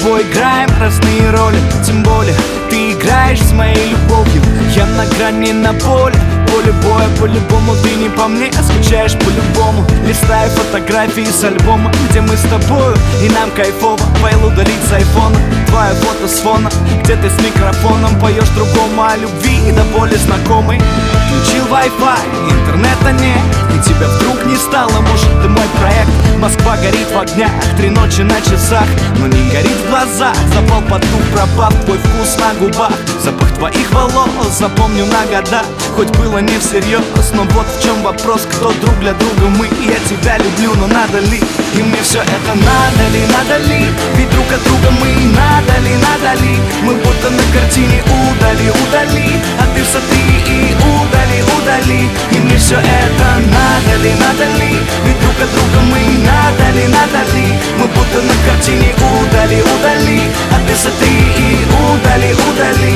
тобой играем разные роли. Тем более ты играешь с моей любовью. Я на грани, на поле боя. По-любому ты не по мне, скучаешь по-любому. Листаю фотографии с альбома, где мы с тобою, и нам кайфово. Файл удалить с айфона, твое фото с фона, где ты с микрофоном поешь другому о любви, до боли знакомый. Включил Wi-Fi, интернета нет, и тебя вдруг не стало. Может, ты мой проект. Москва горит в огнях, 3 ночи на часах, но не горит в глазах. Запал потух, пропав твой вкус на губах. Запах твоих волос запомню на года. Хоть было не всерьез, но вот в чем вопрос. Кто друг для друга мы, я тебя люблю, но надо ли? И мне все это надо ли, надо ли? Ведь друг от друга мы, надо ли, надо ли? Мы будто на картине удали, удали. А ты смотри и удали, удали. И мне все это надо ли, надо ли? Ведь друг от друга мы, надо ли, надо ли? Мы будто на картине удали, удали. А ты смотри и удали, удали.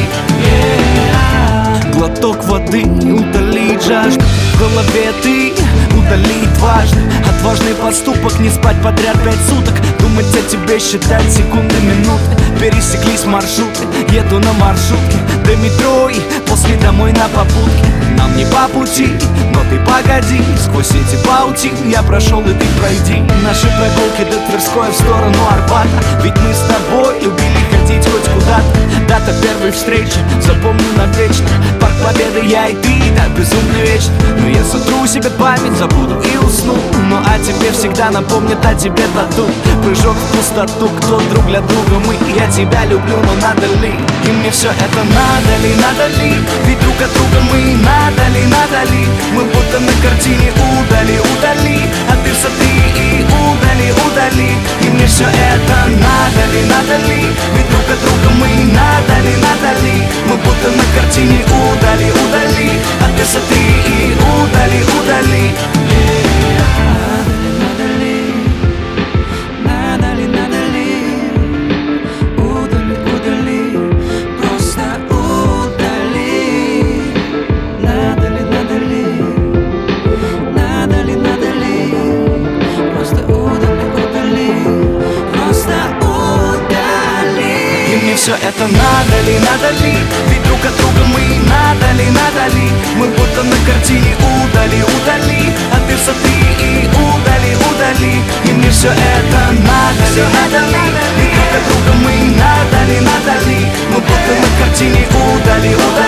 Глоток воды, удалить жажду. В голове ты, удалить важно. Отважный поступок, не спать подряд 5 суток. Думать о тебе, считать секунды, минуты. Пересеклись маршруты, еду на маршрутке до метро и после домой на попутке. Нам не по пути, но ты погоди. Сквозь эти паутины я прошел, и ты пройди. Наши прогулки до Тверской в сторону Арбата. Ведь мы с тобой любили ходить хоть куда-то. Дата первой встречи, запомню навечно. Парк Победы, я и ты, да, безумно вечно. Но я сотру себе память, забуду и усну. Ну а тебе всегда напомнит о тебе тату. Прыжок в пустоту, кто друг для друга мы. Я тебя люблю, но надо ли? И мне все это надо ли, надо ли? Ведь друг от друга мы, надо ли, надо ли? Мы будто на картине удали, удали. А ты смотри и удали, удали. И мне все это надо ли, надо ли? Ведь друг от друга мы, надо ли, надо ли? Мы будто на картине удали, удали. А ты смотри и удали, удали. Все это надо ли, надо ли? Ведь друг от друга мы, надо ли, надо ли? Мы будто на картине удали, удали. А ты смотри и удали, удали. И мне все это надо ли, надо ли? Ведь друг от друга мы, надо ли, надо ли? Мы будто на картине удали, удали.